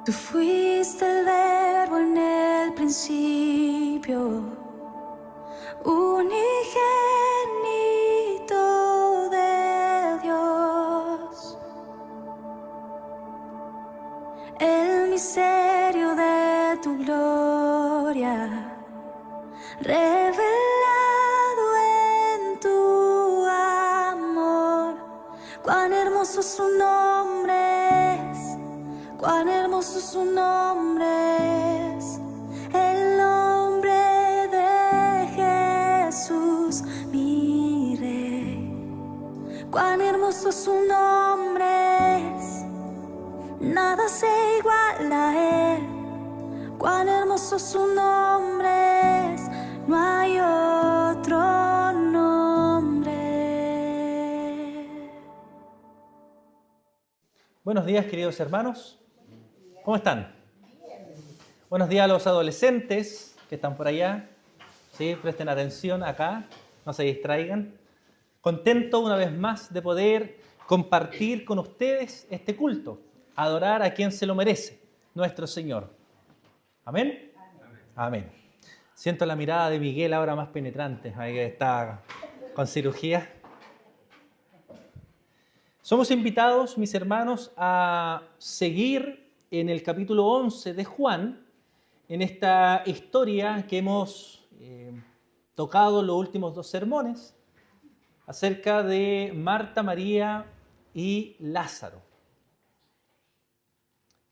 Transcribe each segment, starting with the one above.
Tú fuiste el verbo en el principio, unigénito de Dios. El misterio de tu gloria, revelado en tu amor. Cuán hermoso su nombre es, cuán hermoso su nombre es, el nombre de Jesús, mi Rey. Cuán hermoso su nombre es, nada se iguala a él. Cuán hermoso su nombre es, no hay otro nombre. Buenos días, queridos hermanos. ¿Cómo están? Buenos días a los adolescentes que están por allá. Sí, presten atención acá, no se distraigan. Contento una vez más de poder compartir con ustedes este culto, adorar a quien se lo merece, nuestro Señor. ¿Amén? Amén. Siento la mirada de Miguel ahora más penetrante, ahí que está con cirugía. Somos invitados, mis hermanos, a seguir en el capítulo 11 de Juan, en esta historia que hemos tocado en los últimos dos sermones, acerca de Marta, María y Lázaro.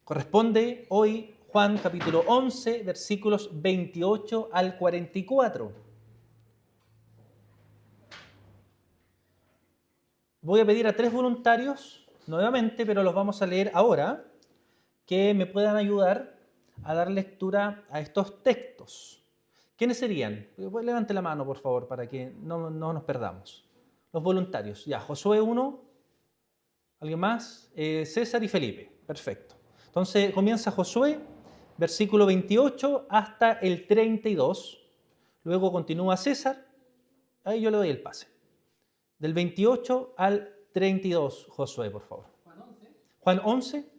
Corresponde hoy Juan capítulo 11, versículos 28 al 44. Voy a pedir a tres voluntarios, nuevamente, pero los vamos a leer ahora, que me puedan ayudar a dar lectura a estos textos. ¿Quiénes serían? Levante la mano, por favor, para que no nos perdamos. Los voluntarios. Ya, Josué 1, ¿alguien más? César y Felipe. Perfecto. Entonces comienza Josué, versículo 28 hasta el 32. Luego continúa César. Ahí yo le doy el pase. Del 28 al 32, Josué, por favor. Juan 11,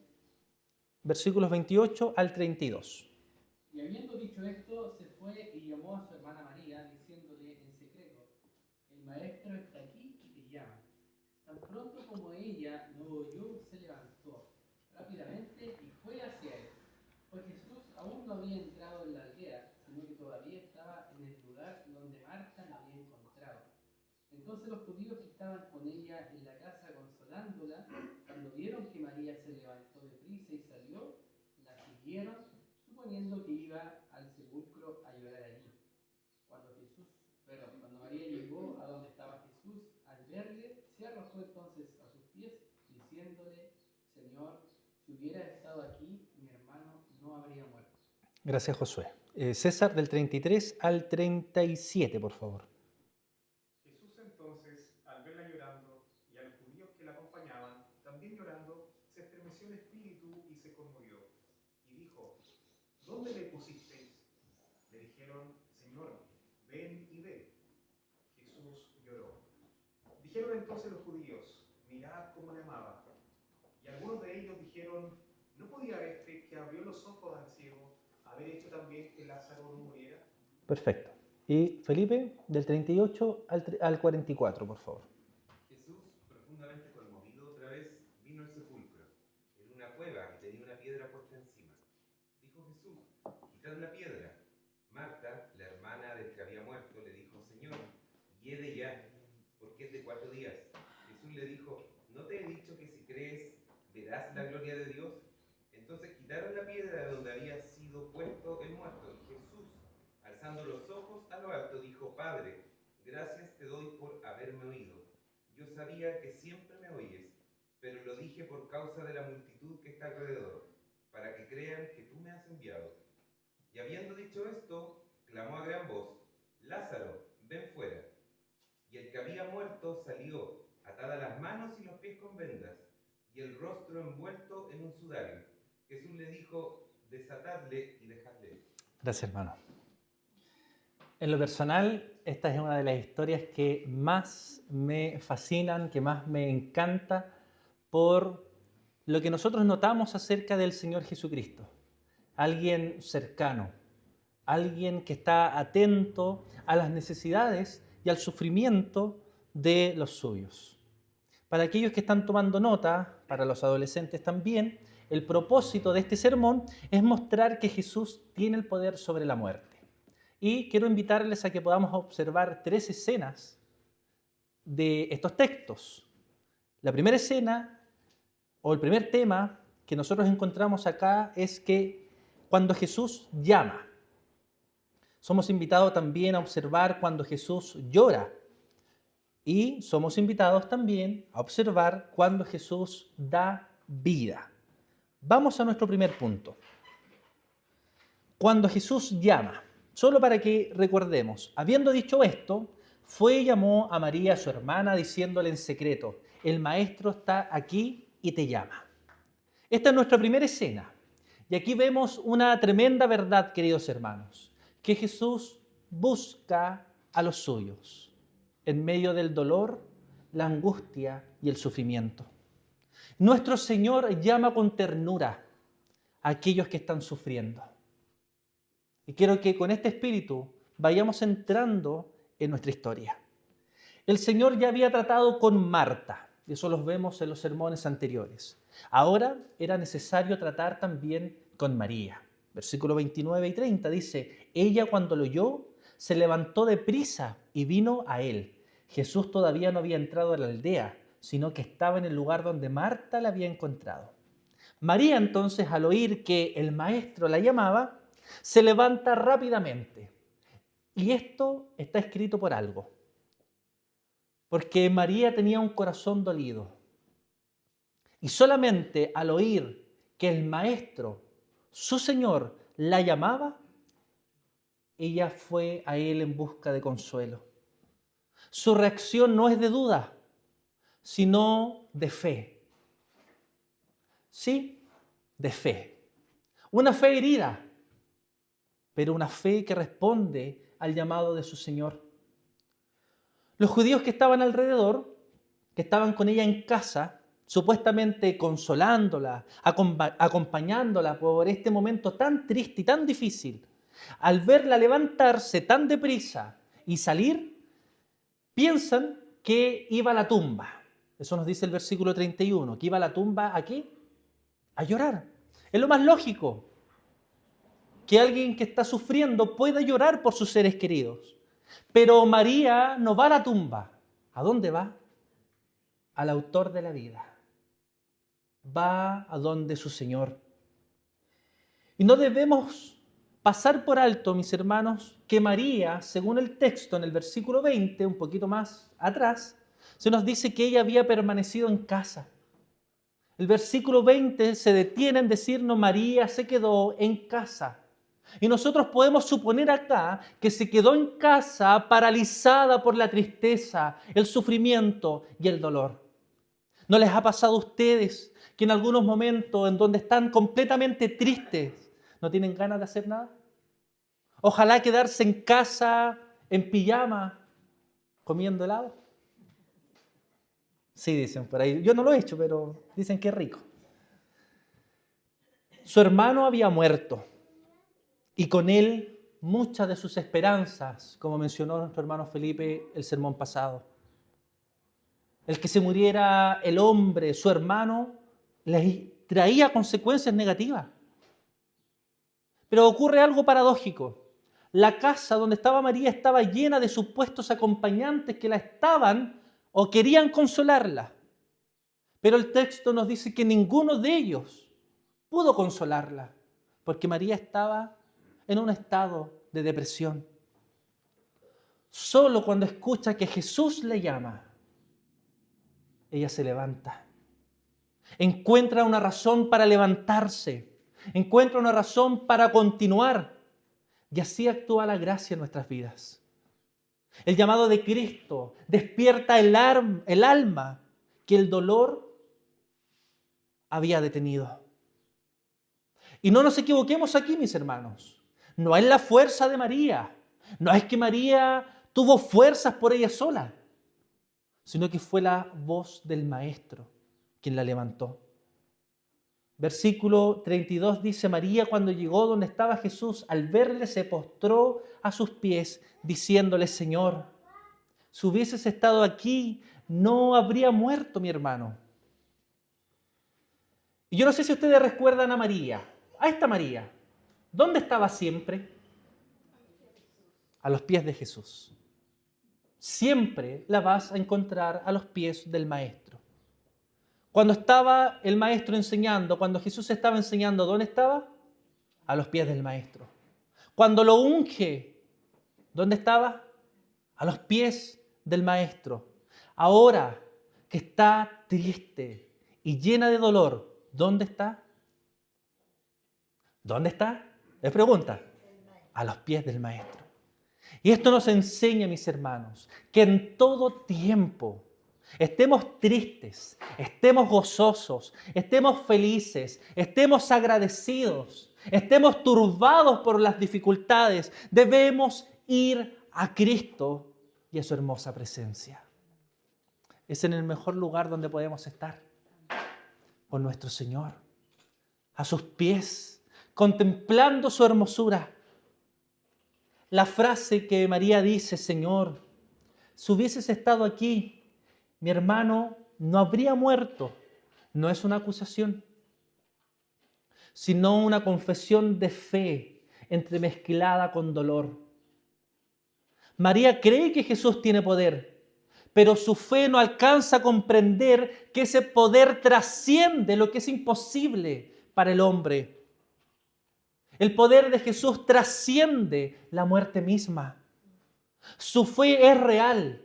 versículos 28 al 32. Y habiendo dicho esto, se fue y llamó a su hermana María, diciéndole en secreto: el maestro está aquí y te llama. Tan pronto como ella lo oyó, se levantó rápidamente y fue hacia él. Pues Jesús aún no había entrado en la aldea, sino que todavía estaba en el lugar donde Marta lo había encontrado. Entonces los judíos que estaban con ella en la casa consolándola, cuando vieron que María se levantó deprisa y salió, la siguieron, suponiendo que iba al sepulcro a llorar allí. Cuando María llegó a donde estaba Jesús, al verle, se arrojó entonces a sus pies, diciéndole: Señor, si hubieras estado aquí, mi hermano no habría muerto. Gracias, Josué. César, del 33 al 37, por favor. Jesús entonces, al verla llorando, y a los judíos que la acompañaban, también llorando, se estremeció el espíritu y se conmovió. Y dijo: ¿Dónde le pusisteis? Le dijeron: Señor, ven y ve. Jesús lloró. Dijeron entonces los judíos: mirad cómo le amaba. Y algunos de ellos dijeron: ¿no podía este que abrió los ojos al ciego haber hecho también que Lázaro no muriera? Perfecto. Y Felipe, del 38 al 44, por favor. Jesús, profundamente conmovido otra vez, vino al sepulcro. Era una cueva y tenía una piedra puesta encima. Dijo Jesús: quitad la piedra. Marta, la hermana del que había muerto, le dijo: Señor, hiede ya, porque es de 4 días. Jesús le dijo: ¿no te he dicho que si crees, verás la gloria de Dios? Entonces quitaron la piedra de donde había sido puesto el muerto. Y Jesús, alzando los ojos a lo alto, dijo: Padre, gracias te doy por haberme oído. Yo sabía que siempre me oyes, pero lo dije por causa de la multitud que está alrededor, para que crean que tú me has enviado. Y habiendo dicho esto, clamó a gran voz: Lázaro, ven fuera. Y el que había muerto salió, atada las manos y los pies con vendas, y el rostro envuelto en un sudario. Jesús le dijo: desatadle y dejadle ir. Gracias, hermano. En lo personal, esta es una de las historias que más me fascinan, que más me encanta por lo que nosotros notamos acerca del Señor Jesucristo. Alguien cercano, alguien que está atento a las necesidades y al sufrimiento de los suyos. Para aquellos que están tomando nota, para los adolescentes también, el propósito de este sermón es mostrar que Jesús tiene el poder sobre la muerte. Y quiero invitarles a que podamos observar 3 escenas de estos textos. La primera escena, o el primer tema que nosotros encontramos acá, es que cuando Jesús llama, somos invitados también a observar cuando Jesús llora. Y somos invitados también a observar cuando Jesús da vida. Vamos a nuestro primer punto. Cuando Jesús llama, solo para que recordemos, habiendo dicho esto, fue y llamó a María, su hermana, diciéndole en secreto: el Maestro está aquí y te llama. Esta es nuestra primera escena. Y aquí vemos una tremenda verdad, queridos hermanos, que Jesús busca a los suyos en medio del dolor, la angustia y el sufrimiento. Nuestro Señor llama con ternura a aquellos que están sufriendo. Y quiero que con este espíritu vayamos entrando en nuestra historia. El Señor ya había tratado con Marta, y eso los vemos en los sermones anteriores. Ahora era necesario tratar también con María. Versículo 29 y 30 dice: ella, cuando lo oyó, se levantó deprisa y vino a él. Jesús todavía no había entrado a la aldea, sino que estaba en el lugar donde Marta la había encontrado. María entonces, al oír que el Maestro la llamaba, se levanta rápidamente. Y esto está escrito por algo. Porque María tenía un corazón dolido. Y solamente al oír que el Maestro, su Señor, la llamaba, ella fue a él en busca de consuelo. Su reacción no es de duda, sino de fe. Sí, de fe. Una fe herida, pero una fe que responde al llamado de su Señor. Los judíos que estaban alrededor, que estaban con ella en casa, supuestamente consolándola, acompañándola por este momento tan triste y tan difícil, al verla levantarse tan deprisa y salir, piensan que iba a la tumba. Eso nos dice el versículo 31, que iba a la tumba, ¿a qué? A llorar. Es lo más lógico, que alguien que está sufriendo pueda llorar por sus seres queridos. Pero María no va a la tumba. ¿A dónde va? Al autor de la vida. Va a donde su Señor. Y no debemos pasar por alto, mis hermanos, que María, según el texto en el versículo 20, un poquito más atrás, se nos dice que ella había permanecido en casa. El versículo 20 se detiene en decirnos: María se quedó en casa. Y nosotros podemos suponer acá que se quedó en casa paralizada por la tristeza, el sufrimiento y el dolor. ¿No les ha pasado a ustedes que en algunos momentos en donde están completamente tristes no tienen ganas de hacer nada? Ojalá quedarse en casa, en pijama, comiendo helado. Sí, dicen por ahí. Yo no lo he hecho, pero dicen que es rico. Su hermano había muerto y con él muchas de sus esperanzas, como mencionó nuestro hermano Felipe el sermón pasado. El que se muriera el hombre, su hermano, les traía consecuencias negativas. Pero ocurre algo paradójico. La casa donde estaba María estaba llena de supuestos acompañantes que la estaban o querían consolarla. Pero el texto nos dice que ninguno de ellos pudo consolarla, porque María estaba en un estado de depresión. Solo cuando escucha que Jesús le llama, ella se levanta. Encuentra una razón para levantarse. Encuentra una razón para continuar. Y así actúa la gracia en nuestras vidas. El llamado de Cristo despierta el alma que el dolor había detenido. Y no nos equivoquemos aquí, mis hermanos. No es la fuerza de María. No es que María tuvo fuerzas por ella sola, sino que fue la voz del Maestro quien la levantó. Versículo 32 dice, María cuando llegó donde estaba Jesús, al verle se postró a sus pies, diciéndole, Señor, si hubieses estado aquí, no habría muerto mi hermano. Y yo no sé si ustedes recuerdan a María, a esta María. ¿Dónde estaba siempre? A los pies de Jesús. Siempre la vas a encontrar a los pies del Maestro. Cuando estaba el Maestro enseñando, cuando Jesús estaba enseñando, ¿dónde estaba? A los pies del Maestro. Cuando lo unge, ¿dónde estaba? A los pies del Maestro. Ahora que está triste y llena de dolor, ¿dónde está? ¿Dónde está? Les pregunta. A los pies del Maestro. Y esto nos enseña, mis hermanos, que en todo tiempo estemos tristes, estemos gozosos, estemos felices, estemos agradecidos, estemos turbados por las dificultades, debemos ir a Cristo y a su hermosa presencia. Es en el mejor lugar donde podemos estar, con nuestro Señor, a sus pies, contemplando su hermosura. La frase que María dice, Señor, si hubieses estado aquí, mi hermano no habría muerto, no es una acusación, sino una confesión de fe entremezclada con dolor. María cree que Jesús tiene poder, pero su fe no alcanza a comprender que ese poder trasciende lo que es imposible para el hombre. El poder de Jesús trasciende la muerte misma. Su fe es real,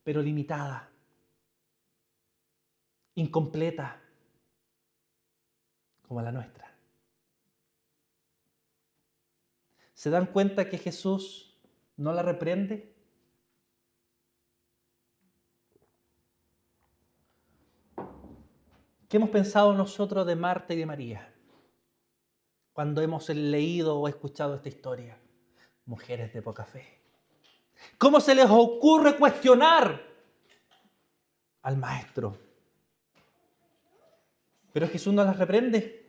pero limitada, incompleta, como la nuestra. ¿Se dan cuenta que Jesús no la reprende? ¿Qué hemos pensado nosotros de Marta y de María cuando hemos leído o escuchado esta historia? Mujeres de poca fe. ¿Cómo se les ocurre cuestionar al Maestro? Pero Jesús no las reprende.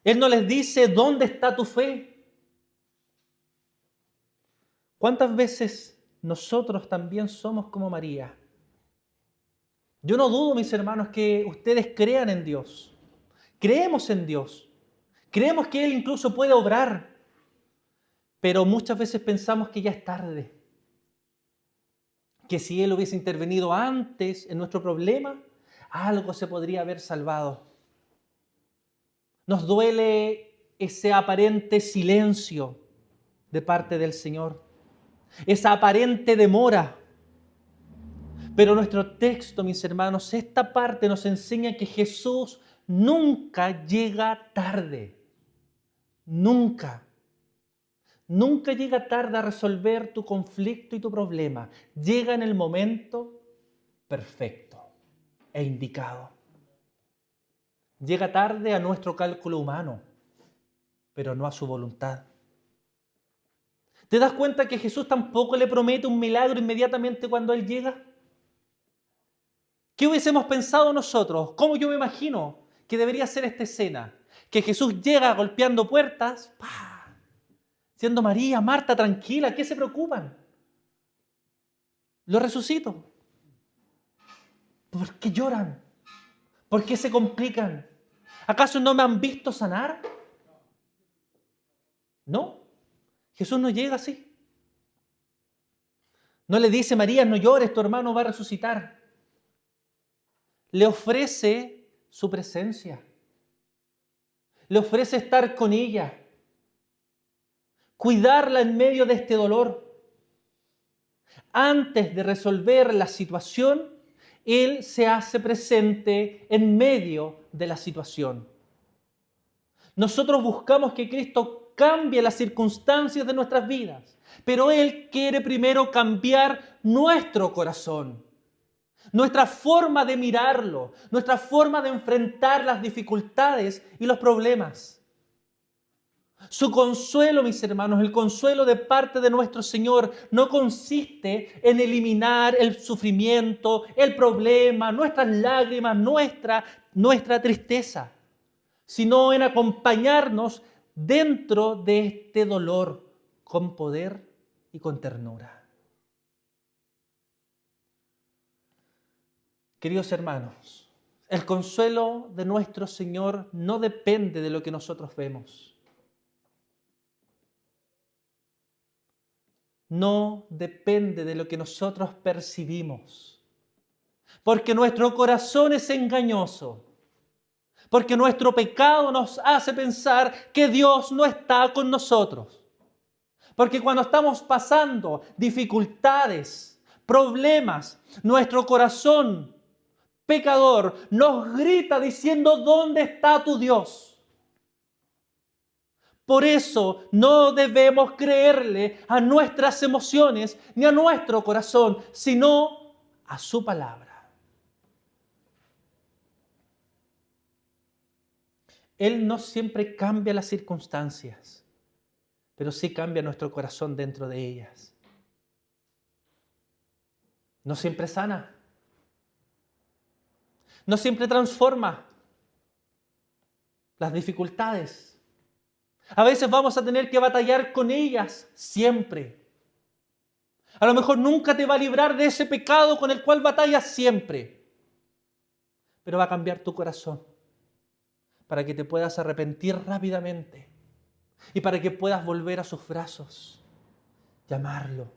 Él no les dice, ¿dónde está tu fe? ¿Cuántas veces nosotros también somos como María? Yo no dudo, mis hermanos, que ustedes crean en Dios. Creemos en Dios. Creemos que Él incluso puede obrar. Pero muchas veces pensamos que ya es tarde. Que si Él hubiese intervenido antes en nuestro problema, algo se podría haber salvado. Nos duele ese aparente silencio de parte del Señor, esa aparente demora. Pero nuestro texto, mis hermanos, esta parte nos enseña que Jesús nunca llega tarde. Nunca. Nunca llega tarde a resolver tu conflicto y tu problema. Llega en el momento perfecto e indicado. Llega tarde a nuestro cálculo humano, pero no a su voluntad. ¿Te das cuenta que Jesús tampoco le promete un milagro inmediatamente cuando Él llega? ¿Qué hubiésemos pensado nosotros? ¿Cómo yo me imagino que debería ser esta escena? Que Jesús llega golpeando puertas, ¡pah! Siendo María, Marta, tranquila, ¿qué se preocupan? Lo resucito. ¿Por qué lloran? ¿Por qué se complican? ¿Acaso no me han visto sanar? No, Jesús no llega así. No le dice, María, no llores, tu hermano va a resucitar. Le ofrece su presencia. Le ofrece estar con ella. Cuidarla en medio de este dolor. Antes de resolver la situación, Él se hace presente en medio de la situación. Nosotros buscamos que Cristo cambie las circunstancias de nuestras vidas, pero Él quiere primero cambiar nuestro corazón, nuestra forma de mirarlo, nuestra forma de enfrentar las dificultades y los problemas. Su consuelo, mis hermanos, el consuelo de parte de nuestro Señor no consiste en eliminar el sufrimiento, el problema, nuestras lágrimas, nuestra tristeza. sino en acompañarnos dentro de este dolor con poder y con ternura. Queridos hermanos, el consuelo de nuestro Señor no depende de lo que nosotros vemos. No depende de lo que nosotros percibimos. Porque nuestro corazón es engañoso. Porque nuestro pecado nos hace pensar que Dios no está con nosotros. Porque cuando estamos pasando dificultades, problemas, nuestro corazón pecador nos grita diciendo: ¿dónde está tu Dios? Por eso no debemos creerle a nuestras emociones ni a nuestro corazón, sino a su palabra. Él no siempre cambia las circunstancias, pero sí cambia nuestro corazón dentro de ellas. No siempre sana. No siempre transforma las dificultades. A veces vamos a tener que batallar con ellas siempre. A lo mejor nunca te va a librar de ese pecado con el cual batallas siempre. Pero va a cambiar tu corazón para que te puedas arrepentir rápidamente y para que puedas volver a sus brazos, llamarlo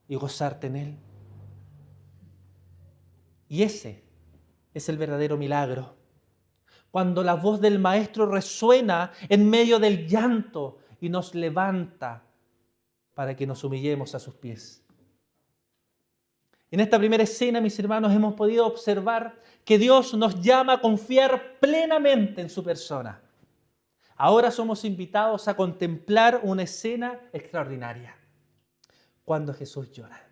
y gozarte en Él. Y ese es el verdadero milagro. Cuando la voz del Maestro resuena en medio del llanto y nos levanta para que nos humillemos a sus pies. En esta primera escena, mis hermanos, hemos podido observar que Dios nos llama a confiar plenamente en su persona. Ahora somos invitados a contemplar una escena extraordinaria. Cuando Jesús llora.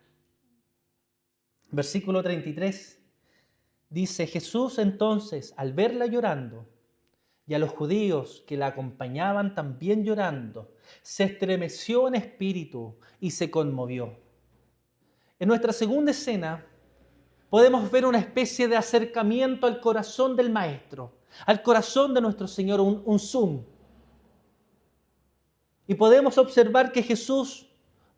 Versículo 33. Dice: Jesús entonces, al verla llorando, y a los judíos que la acompañaban también llorando, se estremeció en espíritu y se conmovió. En nuestra segunda escena podemos ver una especie de acercamiento al corazón del Maestro, al corazón de nuestro Señor, un zoom. Y podemos observar que Jesús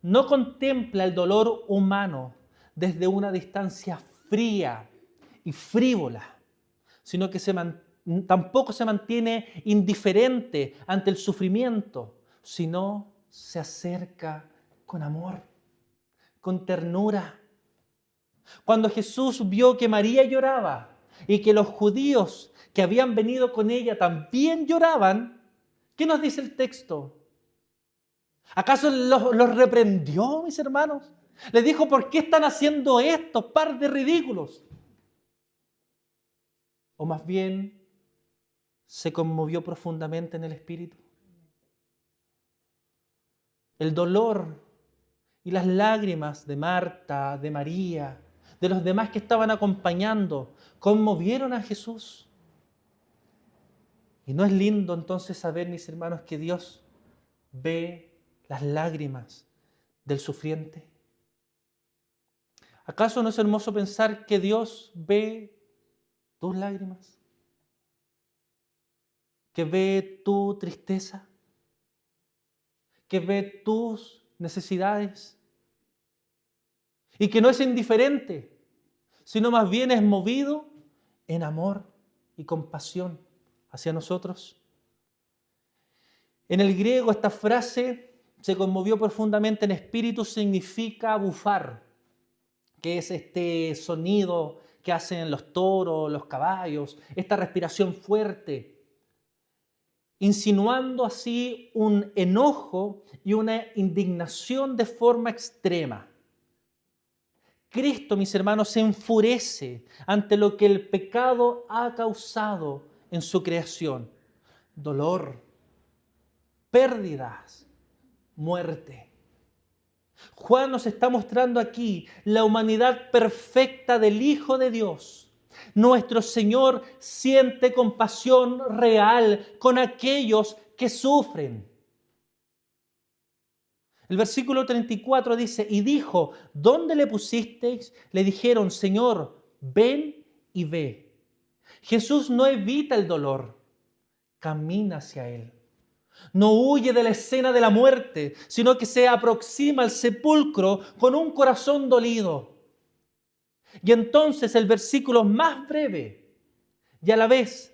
no contempla el dolor humano desde una distancia fría y frívola, sino que tampoco se mantiene indiferente ante el sufrimiento, sino se acerca con amor, con ternura. Cuando Jesús vio que María lloraba y que los judíos que habían venido con ella también lloraban, ¿qué nos dice el texto? ¿Acaso los reprendió, mis hermanos? Les dijo: ¿por qué están haciendo esto, par de ridículos? ¿O más bien se conmovió profundamente en el espíritu? El dolor y las lágrimas de Marta, de María, de los demás que estaban acompañando, conmovieron a Jesús. ¿Y no es lindo entonces saber, mis hermanos, que Dios ve las lágrimas del sufriente? ¿Acaso no es hermoso pensar que Dios ve tus lágrimas? ¿Que ve tu tristeza? ¿Que ve tus necesidades? Y que no es indiferente, sino más bien es movido en amor y compasión hacia nosotros. En el griego esta frase: se conmovió profundamente en espíritu, significa bufar, que es este sonido que hacen los toros, los caballos, esta respiración fuerte, insinuando así un enojo y una indignación de forma extrema. Cristo, mis hermanos, se enfurece ante lo que el pecado ha causado en su creación: dolor, pérdidas, muerte. Juan nos está mostrando aquí la humanidad perfecta del Hijo de Dios. Nuestro Señor siente compasión real con aquellos que sufren. El versículo 34 dice: y dijo: ¿dónde le pusisteis? Le dijeron: Señor, ven y ve. Jesús no evita el dolor. camina hacia Él. No huye de la escena de la muerte, sino que se aproxima al sepulcro con un corazón dolido. Y entonces el versículo más breve y a la vez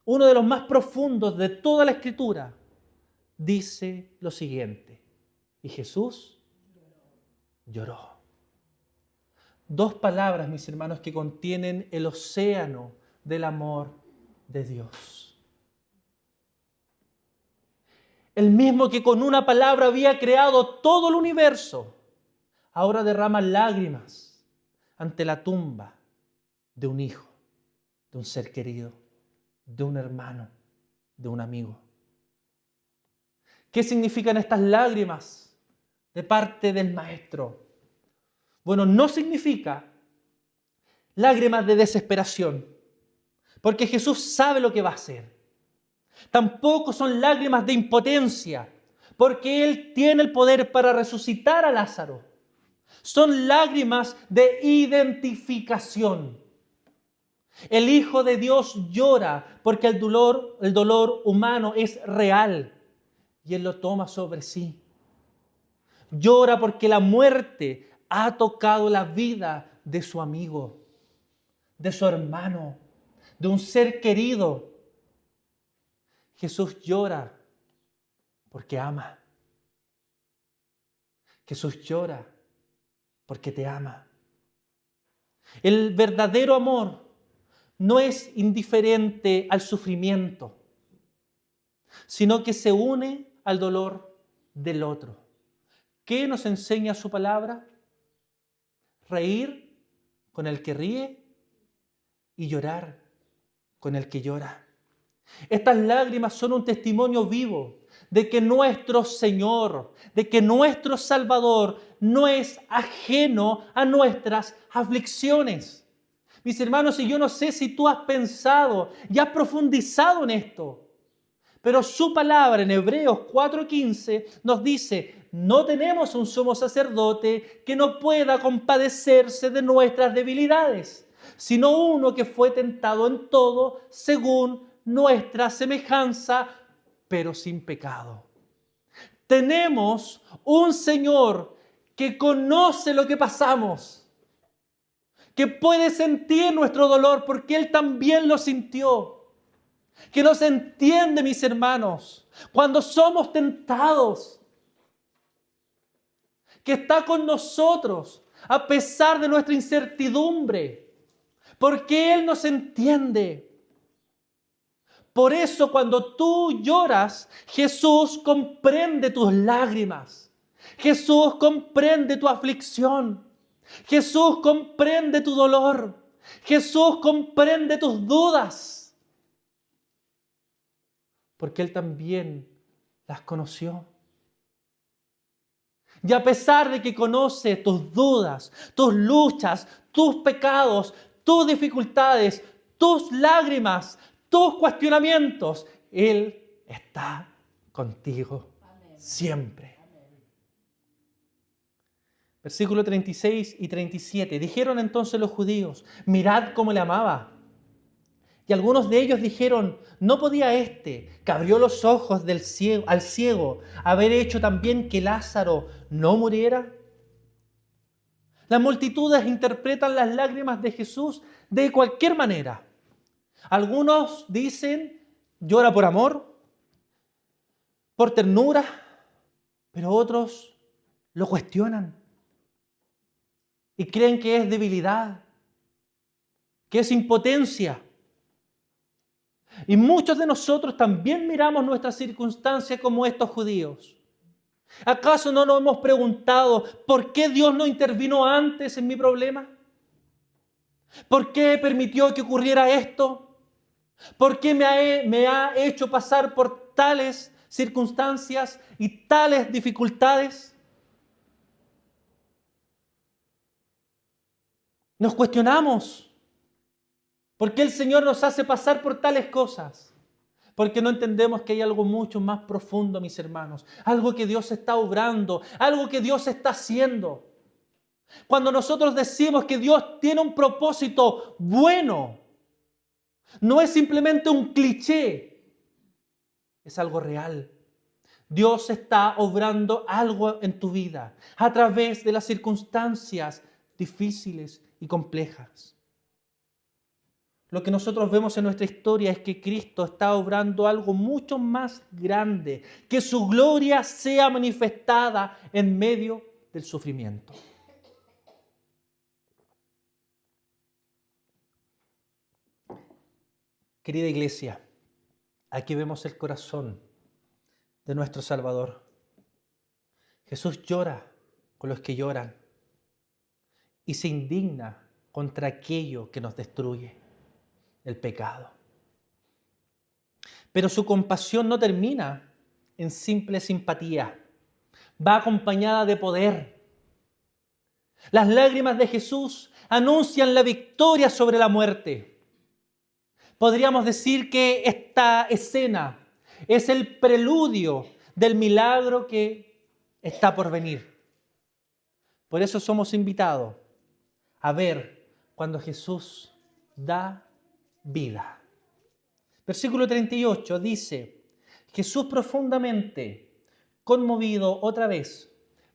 uno de los más profundos de toda la Escritura dice lo siguiente: y Jesús lloró. Dos palabras, mis hermanos, que contienen el océano del amor de Dios. El mismo que con una palabra había creado todo el universo, ahora derrama lágrimas ante la tumba de un hijo, de un ser querido, de un hermano, de un amigo. ¿Qué significan estas lágrimas de parte del Maestro? Bueno, no significa lágrimas de desesperación, porque Jesús sabe lo que va a hacer. Tampoco son lágrimas de impotencia, porque Él tiene el poder para resucitar a Lázaro. Son lágrimas de identificación. El Hijo de Dios llora porque el dolor humano es real y Él lo toma sobre sí. Llora porque la muerte ha tocado la vida de su amigo, de su hermano, de un ser querido. Jesús llora porque ama. Jesús llora porque te ama. El verdadero amor no es indiferente al sufrimiento, sino que se une al dolor del otro. ¿Qué nos enseña su palabra? Reír con el que ríe y llorar con el que llora. Estas lágrimas son un testimonio vivo de que nuestro Señor, de que nuestro Salvador no es ajeno a nuestras aflicciones. Mis hermanos, y yo no sé si tú has pensado y has profundizado en esto, pero su palabra en Hebreos 4:15 nos dice: no tenemos un sumo sacerdote que no pueda compadecerse de nuestras debilidades, sino uno que fue tentado en todo según nuestra semejanza, pero sin pecado. Tenemos un Señor que conoce lo que pasamos, que puede sentir nuestro dolor porque Él también lo sintió, que nos entiende, mis hermanos, cuando somos tentados, que está con nosotros a pesar de nuestra incertidumbre, porque Él nos entiende. Por eso cuando tú lloras, Jesús comprende tus lágrimas. Jesús comprende tu aflicción. Jesús comprende tu dolor. Jesús comprende tus dudas. Porque Él también las conoció. Y a pesar de que conoce tus dudas, tus luchas, tus pecados, tus dificultades, tus lágrimas, tus cuestionamientos, Él está contigo siempre. Versículo 36 y 37. Dijeron entonces los judíos: mirad cómo le amaba. Y algunos de ellos dijeron: ¿no podía este, que abrió los ojos al ciego, haber hecho también que Lázaro no muriera? Las multitudes interpretan las lágrimas de Jesús de cualquier manera. Algunos dicen: llora por amor, por ternura, pero otros lo cuestionan y creen que es debilidad, que es impotencia. Y muchos de nosotros también miramos nuestra circunstancia como estos judíos. ¿Acaso no nos hemos preguntado por qué Dios no intervino antes en mi problema? ¿Por qué permitió que ocurriera esto? ¿Por qué me ha hecho pasar por tales circunstancias y tales dificultades? Nos cuestionamos. ¿Por qué el Señor nos hace pasar por tales cosas? Porque no entendemos que hay algo mucho más profundo, mis hermanos. Algo que Dios está obrando, algo que Dios está haciendo. Cuando nosotros decimos que Dios tiene un propósito bueno, no es simplemente un cliché, es algo real. Dios está obrando algo en tu vida a través de las circunstancias difíciles y complejas. Lo que nosotros vemos en nuestra historia es que Cristo está obrando algo mucho más grande, que su gloria sea manifestada en medio del sufrimiento. Querida iglesia, aquí vemos el corazón de nuestro Salvador. Jesús llora con los que lloran y se indigna contra aquello que nos destruye, el pecado. Pero su compasión no termina en simple simpatía, va acompañada de poder. Las lágrimas de Jesús anuncian la victoria sobre la muerte. Podríamos decir que esta escena es el preludio del milagro que está por venir. Por eso somos invitados a ver cuando Jesús da vida. Versículo 38 dice: Jesús, profundamente conmovido otra vez,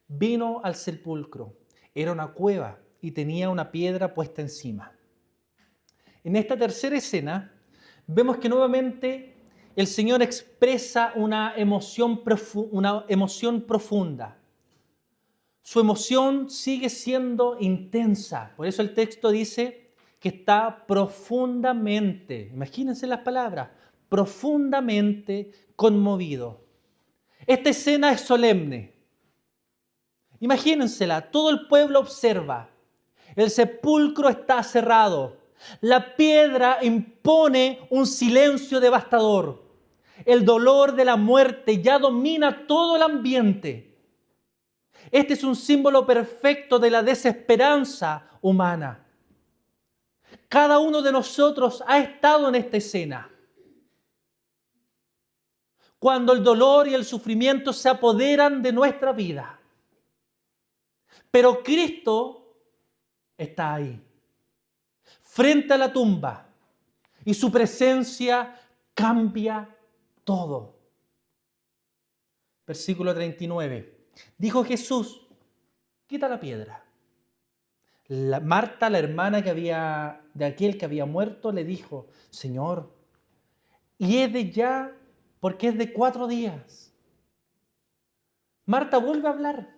vino al sepulcro. Era una cueva y tenía una piedra puesta encima. En esta tercera escena vemos que nuevamente el Señor expresa una emoción profunda. Su emoción sigue siendo intensa. Por eso el texto dice que está profundamente, imagínense las palabras, profundamente conmovido. Esta escena es solemne. Imagínensela, todo el pueblo observa. El sepulcro está cerrado. La piedra impone un silencio devastador. El dolor de la muerte ya domina todo el ambiente. Este es un símbolo perfecto de la desesperanza humana. Cada uno de nosotros ha estado en esta escena. Cuando el dolor y el sufrimiento se apoderan de nuestra vida. Pero Cristo está ahí, frente a la tumba, y su presencia cambia todo. Versículo 39. Dijo Jesús: quita la piedra. Marta, la hermana de aquel que había muerto, le dijo: Señor, hiede ya, porque es de 4 días. Marta vuelve a hablar.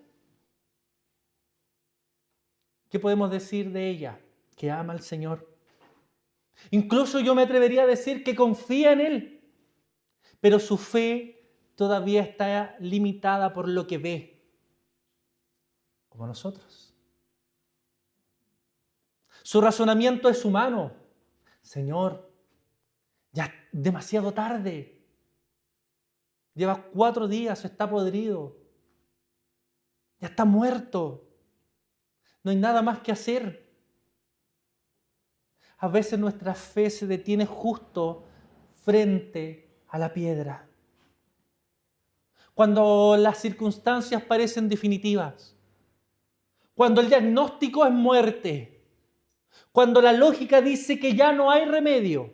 ¿Qué podemos decir de ella? Que ama al Señor. Incluso yo me atrevería a decir que confía en Él, pero su fe todavía está limitada por lo que ve, como nosotros. Su razonamiento es humano. Señor, ya es demasiado tarde. Lleva 4 días, está podrido. Ya está muerto. No hay nada más que hacer. A veces nuestra fe se detiene justo frente a la piedra. Cuando las circunstancias parecen definitivas. Cuando el diagnóstico es muerte. Cuando la lógica dice que ya no hay remedio.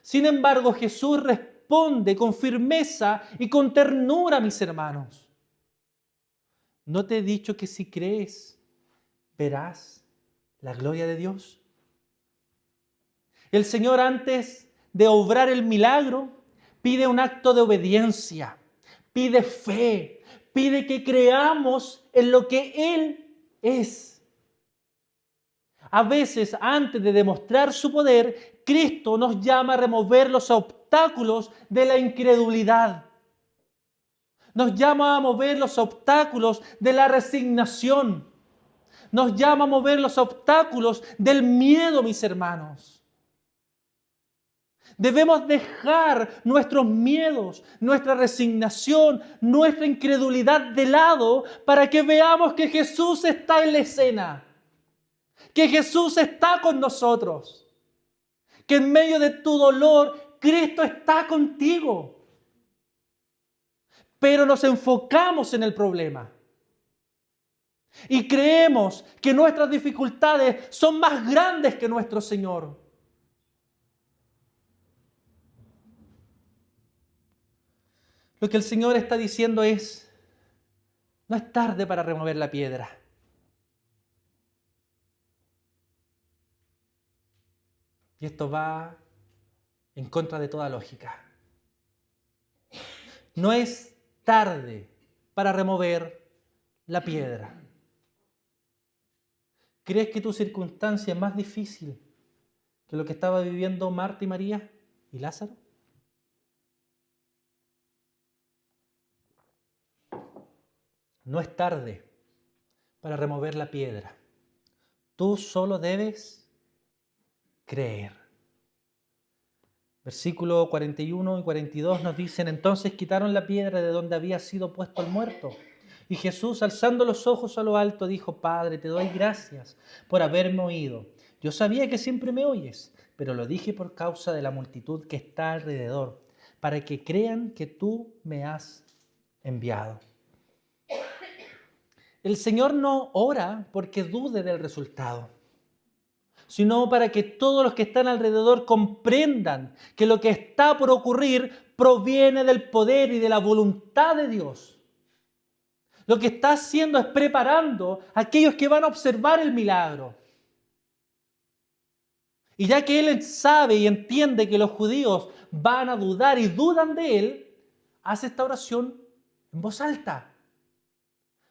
Sin embargo, Jesús responde con firmeza y con ternura, mis hermanos. ¿No te he dicho que si crees, verás la gloria de Dios? El Señor, antes de obrar el milagro, pide un acto de obediencia, pide fe, pide que creamos en lo que Él es. A veces, antes de demostrar su poder, Cristo nos llama a remover los obstáculos de la incredulidad. Nos llama a mover los obstáculos de la resignación. Nos llama a mover los obstáculos del miedo, mis hermanos. Debemos dejar nuestros miedos, nuestra resignación, nuestra incredulidad de lado para que veamos que Jesús está en la escena, que Jesús está con nosotros, que en medio de tu dolor Cristo está contigo. Pero nos enfocamos en el problema y creemos que nuestras dificultades son más grandes que nuestro Señor. Lo que el Señor está diciendo es, no es tarde para remover la piedra. Y esto va en contra de toda lógica. No es tarde para remover la piedra. ¿Crees que tu circunstancia es más difícil que lo que estaba viviendo Marta y María y Lázaro? No es tarde para remover la piedra. Tú solo debes creer. Versículo 41 y 42 nos dicen, entonces quitaron la piedra de donde había sido puesto el muerto. Y Jesús, alzando los ojos a lo alto, dijo, Padre, te doy gracias por haberme oído. Yo sabía que siempre me oyes, pero lo dije por causa de la multitud que está alrededor, para que crean que tú me has enviado. El Señor no ora porque dude del resultado, sino para que todos los que están alrededor comprendan que lo que está por ocurrir proviene del poder y de la voluntad de Dios. Lo que está haciendo es preparando a aquellos que van a observar el milagro. Y ya que Él sabe y entiende que los judíos van a dudar y dudan de Él, hace esta oración en voz alta.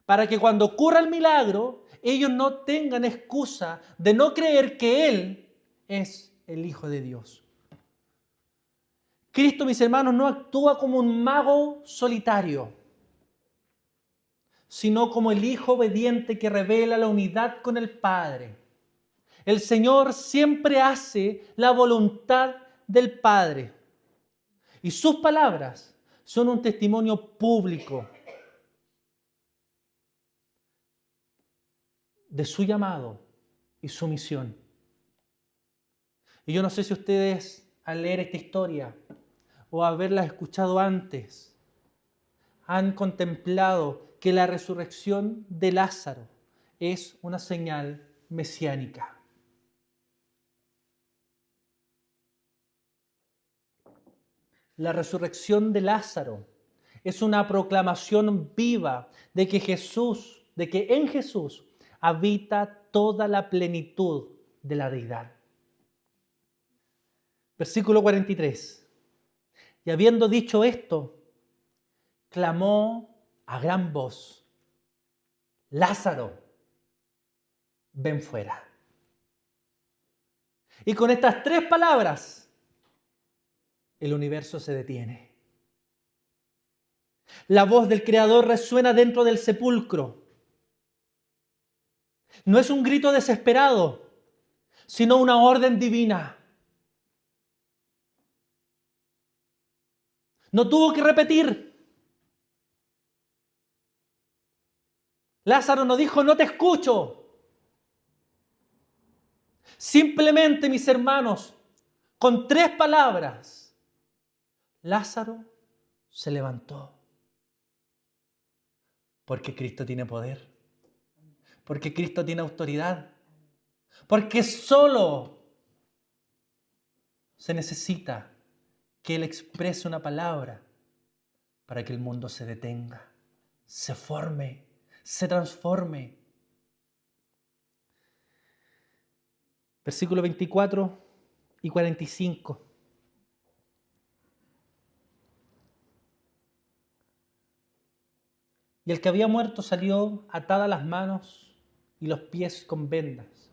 Para que cuando ocurra el milagro, ellos no tengan excusa de no creer que Él es el Hijo de Dios. Cristo, mis hermanos, no actúa como un mago solitario, sino como el Hijo obediente que revela la unidad con el Padre. El Señor siempre hace la voluntad del Padre. Y sus palabras son un testimonio público de su llamado y su misión. Y yo no sé si ustedes, al leer esta historia o haberla escuchado antes, han contemplado que la resurrección de Lázaro es una señal mesiánica. La resurrección de Lázaro es una proclamación viva de que en Jesús habita toda la plenitud de la deidad. Versículo 43. Y habiendo dicho esto, clamó a gran voz, Lázaro, ven fuera. Y con estas 3 palabras, el universo se detiene. La voz del Creador resuena dentro del sepulcro. No es un grito desesperado, sino una orden divina. No tuvo que repetir. Lázaro no dijo, no te escucho. Simplemente, mis hermanos, con 3 palabras, Lázaro se levantó. Porque Cristo tiene poder. Porque Cristo tiene autoridad. Porque solo se necesita que Él exprese una palabra para que el mundo se detenga, se forme, se transforme. Versículo 24 y 45. Y el que había muerto salió atada las manos y los pies con vendas,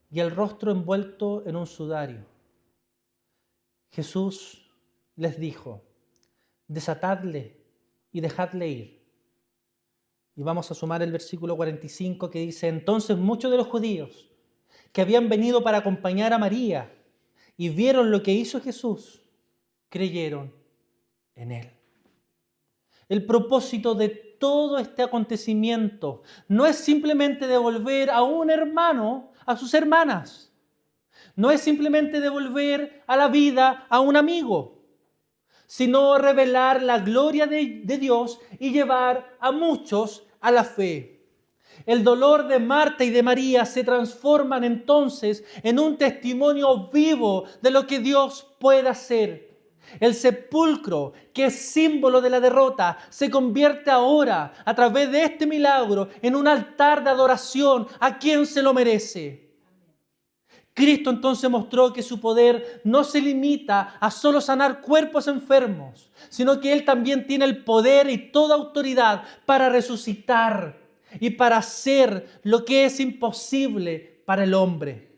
y el rostro envuelto en un sudario. Jesús les dijo, desatadle y dejadle ir. Y vamos a sumar el versículo 45 que dice, entonces muchos de los judíos que habían venido para acompañar a María y vieron lo que hizo Jesús, creyeron en Él. El propósito de todo este acontecimiento no es simplemente devolver a un hermano a sus hermanas. No es simplemente devolver a la vida a un amigo, sino revelar la gloria de Dios y llevar a muchos a la fe. El dolor de Marta y de María se transforman entonces en un testimonio vivo de lo que Dios puede hacer. El sepulcro, que es símbolo de la derrota, se convierte ahora, a través de este milagro, en un altar de adoración a quien se lo merece. Cristo entonces mostró que su poder no se limita a solo sanar cuerpos enfermos, sino que Él también tiene el poder y toda autoridad para resucitar y para hacer lo que es imposible para el hombre.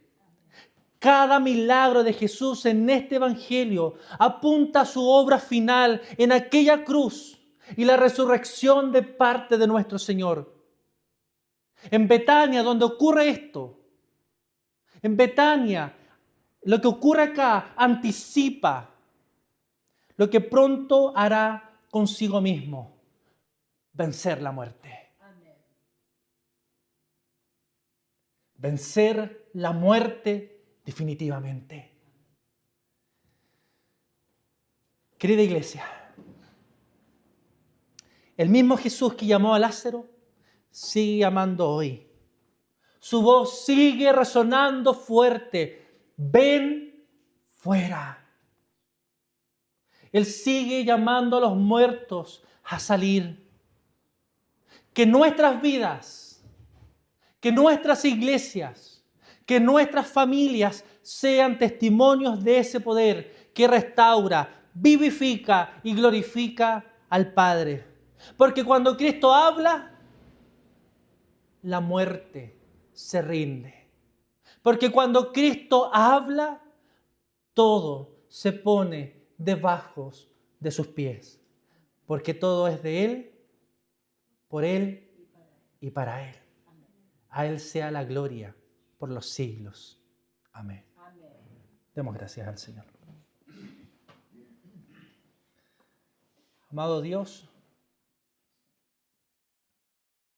Cada milagro de Jesús en este evangelio apunta a su obra final en aquella cruz y la resurrección de parte de nuestro Señor. En Betania, donde ocurre esto, en Betania, lo que ocurre acá anticipa lo que pronto hará consigo mismo: vencer la muerte. Vencer la muerte definitivamente. Querida iglesia, el mismo Jesús que llamó a Lázaro sigue llamando hoy. Su voz sigue resonando fuerte: ven fuera. Él sigue llamando a los muertos a salir. Que nuestras vidas, que nuestras iglesias, que nuestras familias sean testimonios de ese poder que restaura, vivifica y glorifica al Padre. Porque cuando Cristo habla, la muerte se rinde. Porque cuando Cristo habla, todo se pone debajo de sus pies. Porque todo es de Él, por Él y para Él. A Él sea la gloria por los siglos. Amén. Demos gracias al Señor. Amado Dios,